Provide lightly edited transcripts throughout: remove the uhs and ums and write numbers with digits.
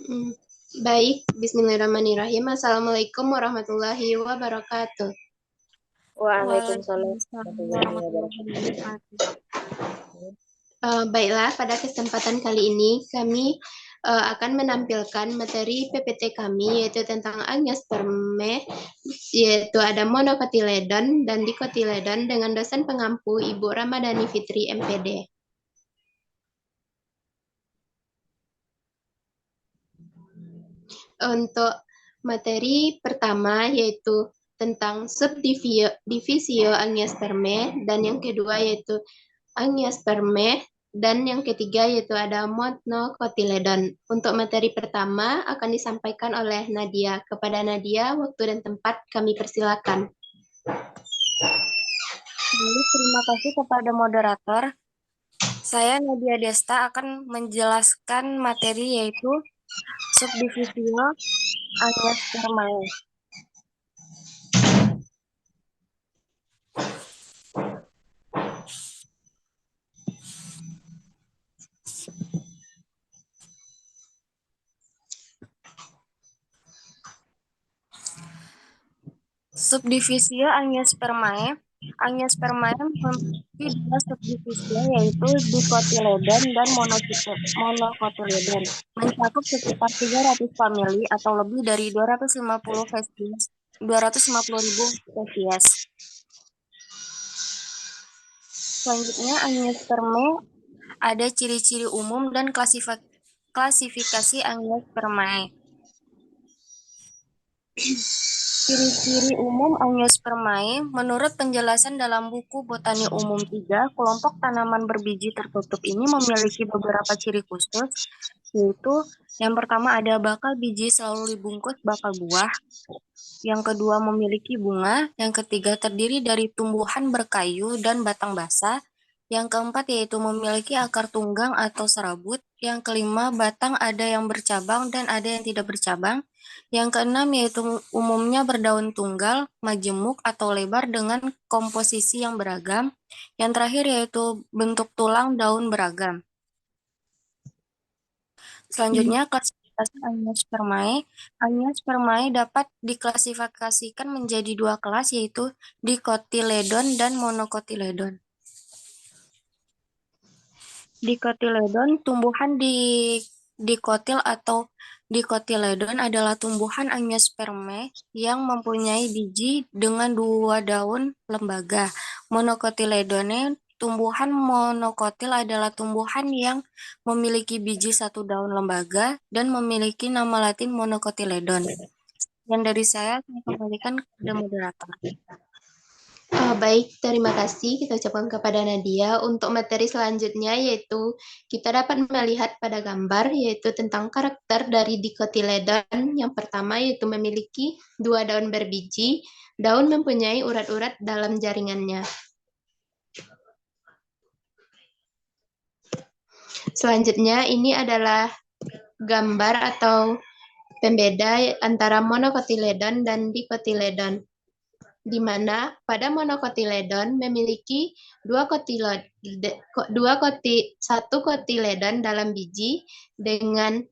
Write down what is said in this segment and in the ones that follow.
Hmm, Baik, Bismillahirrahmanirrahim. Assalamualaikum warahmatullahi wabarakatuh. Waalaikumsalam Waalaikumsalam warahmatullahi warahmatullahi wabarakatuh. wabarakatuh. Baiklah, pada kesempatan kali ini kami akan menampilkan materi PPT kami, yaitu tentang angiospermae, yaitu ada monokotiledon dan dikotiledon dengan dosen pengampu Ibu Ramadhani Fitri, MPD. Untuk materi pertama yaitu tentang subdivisio angiospermae, dan yang kedua yaitu angiospermae, dan yang ketiga yaitu ada monocotyledon. Untuk materi pertama akan disampaikan oleh Nadia. Kepada Nadia, waktu dan tempat kami persilakan. Baik, terima kasih kepada moderator. Saya Nadia Desta akan menjelaskan materi yaitu subdivisio angiospermae. Subdivisio angiospermae. Angiospermae memiliki dua subdivisio yaitu dikotiledon dan monocotyledon. Mencakup sekitar 300 famili atau lebih dari 250.000 spesies. Selanjutnya, angiospermae ada ciri-ciri umum dan klasifikasi angiospermae. Ciri-ciri umum angiospermae menurut penjelasan dalam buku Botani Umum 3, kelompok tanaman berbiji tertutup ini memiliki beberapa ciri khusus, yaitu yang pertama ada bakal biji selalu dibungkus bakal buah, yang kedua memiliki bunga, yang ketiga terdiri dari tumbuhan berkayu dan batang basah, yang keempat yaitu memiliki akar tunggang atau serabut, yang kelima batang ada yang bercabang dan ada yang tidak bercabang, yang keenam yaitu umumnya berdaun tunggal, majemuk atau lebar dengan komposisi yang beragam, yang terakhir yaitu bentuk tulang daun beragam. Selanjutnya, klasifikasi angiospermae. Angiospermae dapat diklasifikasikan menjadi dua kelas, yaitu dikotiledon dan monokotiledon. Dikotiledon, tumbuhan dikotil atau dikotiledon adalah tumbuhan angiospermae yang mempunyai biji dengan dua daun lembaga. Monokotiledone, tumbuhan monokotil adalah tumbuhan yang memiliki biji satu daun lembaga dan memiliki nama latin monocotyledon. Dan dari saya kembalikan kepada moderator. Baik, terima kasih kita ucapkan kepada Nadia. Untuk materi selanjutnya yaitu kita dapat melihat pada gambar yaitu tentang karakter dari dikotiledon. Yang pertama yaitu memiliki dua daun berbiji, daun mempunyai urat-urat dalam jaringannya. Selanjutnya ini adalah gambar atau pembeda antara monocotyledon dan dikotiledon, di mana pada monocotyledon memiliki satu kotiledon dalam biji dengan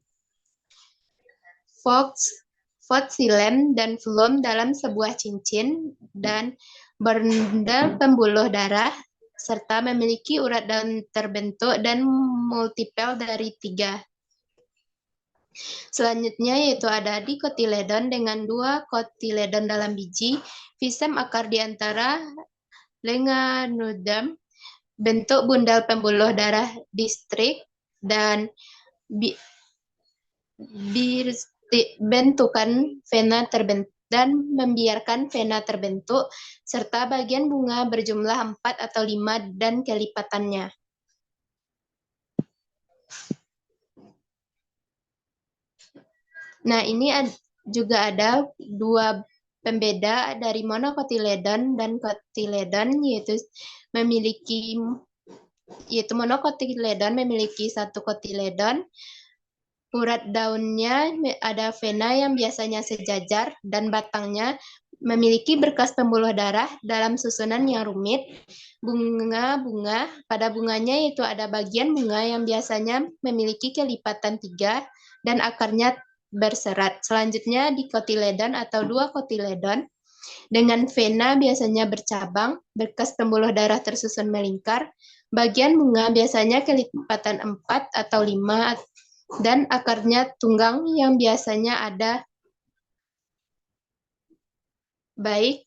xilem dan floem dalam sebuah cincin dan bundel pembuluh darah serta memiliki urat daun terbentuk dan multipel dari 3. Selanjutnya yaitu ada dikotiledon dengan dua kotiledon dalam biji, fisem akar di antara lenganodem, bentuk bundel pembuluh darah distrik, dan bentukan vena terbentuk dan membiarkan vena terbentuk, serta bagian bunga berjumlah 4 atau 5 dan kelipatannya. Nah, ini juga ada dua pembeda dari monocotyledon dan cotyledon, yaitu monocotyledon memiliki satu cotyledon. Urat daunnya ada vena yang biasanya sejajar dan batangnya memiliki berkas pembuluh darah dalam susunan yang rumit. Bunga-bunga, pada bunganya itu ada bagian bunga yang biasanya memiliki kelipatan 3 dan akarnya berserat. Selanjutnya dikotiledon atau dua kotiledon dengan vena biasanya bercabang, berkas pembuluh darah tersusun melingkar. Bagian bunga biasanya kelipatan 4 atau 5 dan akarnya tunggang yang biasanya ada. Baik,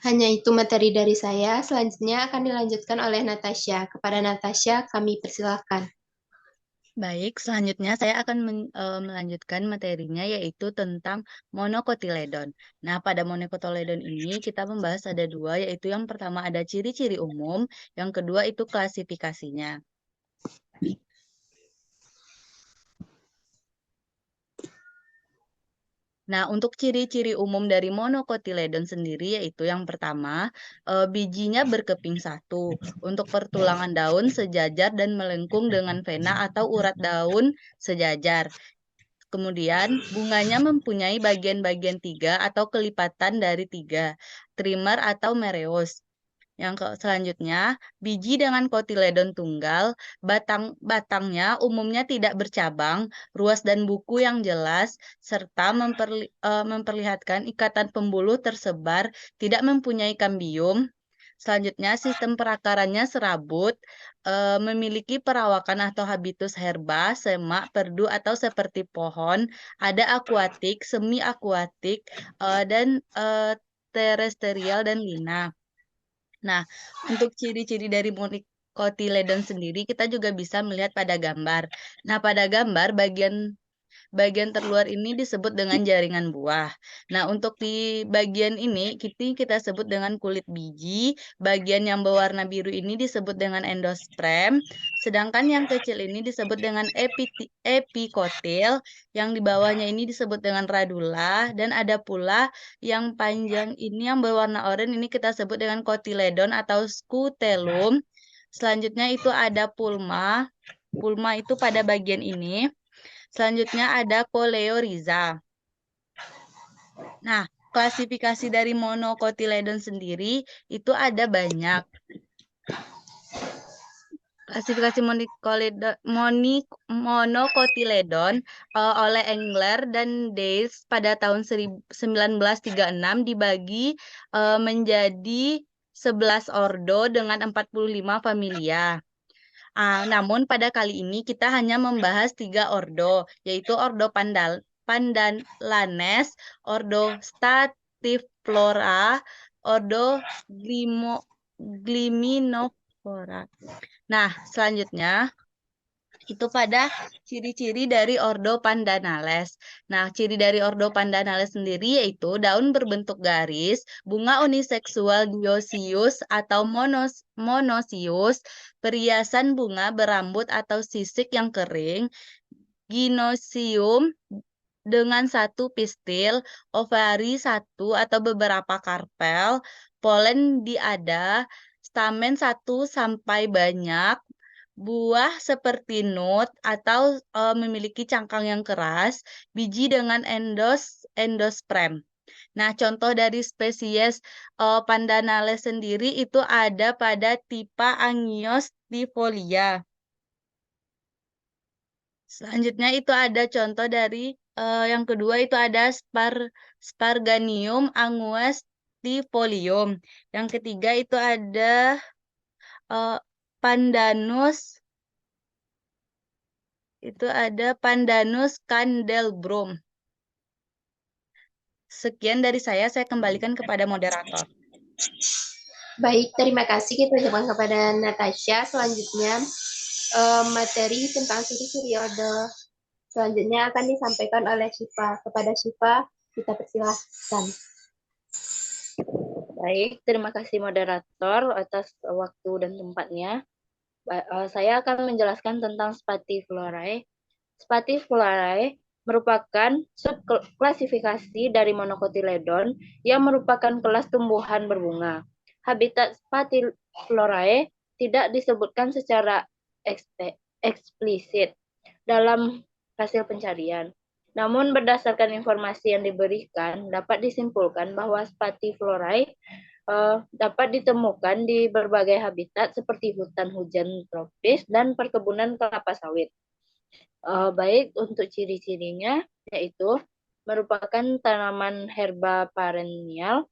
hanya itu materi dari saya. Selanjutnya akan dilanjutkan oleh Natasha. Kepada Natasha, kami persilahkan. Baik, selanjutnya saya akan melanjutkan materinya yaitu tentang monokotiledon. Nah, pada monokotiledon ini kita membahas ada dua, yaitu yang pertama ada ciri-ciri umum, yang kedua itu klasifikasinya. Nah, untuk ciri-ciri umum dari monokotiledon sendiri yaitu yang pertama, bijinya berkeping satu. Untuk pertulangan daun sejajar dan melengkung dengan vena atau urat daun sejajar. Kemudian, bunganya mempunyai bagian-bagian 3 atau kelipatan dari 3, trimer atau mereos. Yang selanjutnya, biji dengan kotiledon tunggal, batangnya umumnya tidak bercabang, ruas dan buku yang jelas, serta memperlihatkan ikatan pembuluh tersebar, tidak mempunyai kambium. Selanjutnya, sistem perakarannya serabut, memiliki perawakan atau habitus herba, semak, perdu, atau seperti pohon, ada akuatik, semi akuatik, dan terestrial dan linak. Nah, untuk ciri-ciri dari monocotyledon sendiri kita juga bisa melihat pada gambar. Nah, pada gambar bagian terluar ini disebut dengan jaringan buah. Nah, untuk di bagian ini kita sebut dengan kulit biji, bagian yang berwarna biru ini disebut dengan endosperm, sedangkan yang kecil ini disebut dengan epikotil, yang di bawahnya ini disebut dengan radula, dan ada pula yang panjang ini yang berwarna oranye ini kita sebut dengan kotiledon atau scutellum. Selanjutnya itu ada pulma. Pulma itu pada bagian ini. Selanjutnya ada koleoriza. Nah, klasifikasi dari monocotyledon sendiri itu ada banyak. Klasifikasi monocotyledon oleh Engler dan Dace pada tahun 1936 dibagi menjadi 11 ordo dengan 45 familia. Namun pada kali ini kita hanya membahas 3 ordo, yaitu ordo Pandalanes, ordo Statiflora, ordo Gliminophora. Nah, selanjutnya itu pada ciri-ciri dari ordo Pandanales. Nah, ciri dari ordo Pandanales sendiri yaitu daun berbentuk garis, bunga uniseksual dioecious atau monosius, periasan bunga berambut atau sisik yang kering, gynosium dengan satu pistil, ovari satu atau beberapa karpel, polen diada, stamen 1 sampai banyak, buah seperti nut atau memiliki cangkang yang keras, biji dengan endosperm. Nah, contoh dari spesies Pandanales sendiri itu ada pada Typha angiostifolia. Selanjutnya itu ada contoh dari yang kedua itu ada Sparganium anguistifolium. Yang ketiga itu ada Pandanus candelabrum. Sekian dari saya kembalikan kepada moderator. Baik, terima kasih kita ucapkan kepada Natasha. Selanjutnya materi tentang ciri-ciri ordo selanjutnya akan disampaikan oleh Syifa. Kepada Syifa, kita persilahkan. Baik, terima kasih moderator atas waktu dan tempatnya. Saya akan menjelaskan tentang Spatiflorae. Spatiflorae merupakan subklasifikasi dari monocotyledon yang merupakan kelas tumbuhan berbunga. Habitat Spatiflorae tidak disebutkan secara eksplisit dalam hasil pencarian. Namun berdasarkan informasi yang diberikan, dapat disimpulkan bahwa Spatiflorae dapat ditemukan di berbagai habitat seperti hutan hujan tropis dan perkebunan kelapa sawit. Baik untuk ciri-cirinya, yaitu merupakan tanaman herba perennial,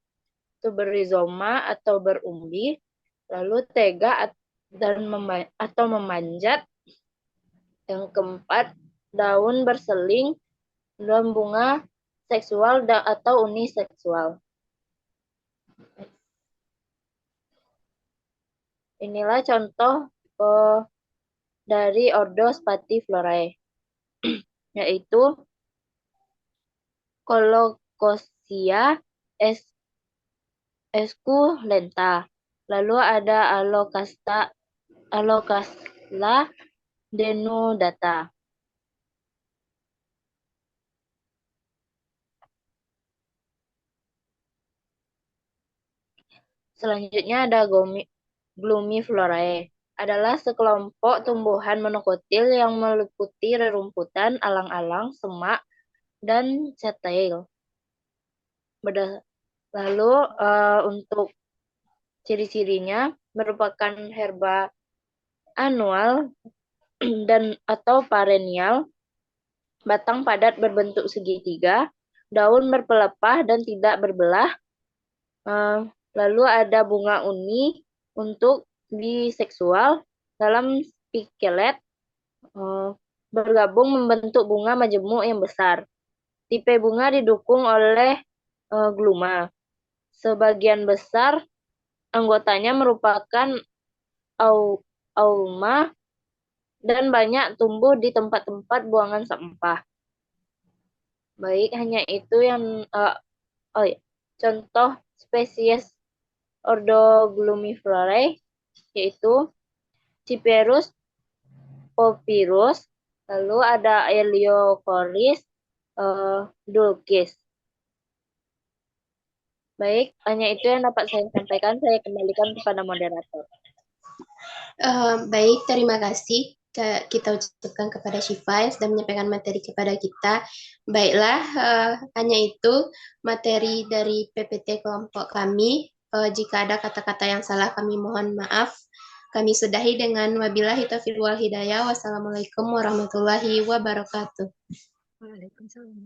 berizoma atau berumbi, lalu tega atau memanjat. Yang keempat, daun berseling, dan bunga seksual atau uniseksual. Inilah contoh dari ordo Spatiflorae, yaitu Colocosia esculenta. Lalu ada Alocasla denudata. Selanjutnya ada Glumiflorae. Adalah sekelompok tumbuhan monokotil yang meliputi rerumputan, alang-alang, semak, dan cetail. Lalu untuk ciri-cirinya merupakan herba annual dan atau perennial, batang padat berbentuk segitiga, daun berpelepah dan tidak berbelah. Lalu ada bunga uni untuk biseksual dalam spikelet, bergabung membentuk bunga majemuk yang besar. Tipe bunga didukung oleh gluma. Sebagian besar anggotanya merupakan auma dan banyak tumbuh di tempat-tempat buangan sampah. Baik, hanya itu yang contoh spesies ordo Glumiflorae, yaitu Cyperus Popirus, lalu ada Eliocoris dulcis. Baik, hanya itu yang dapat saya sampaikan. Saya kembalikan kepada moderator. Baik, terima kasih kita ucapkan kepada Syifa yang sudah menyampaikan materi kepada kita. Baiklah, hanya itu materi dari PPT kelompok kami. Jika ada kata-kata yang salah, kami mohon maaf. Kami sudahi dengan wabillahi taufiq wal hidayah. Wassalamualaikum warahmatullahi wabarakatuh. Waalaikumsalam.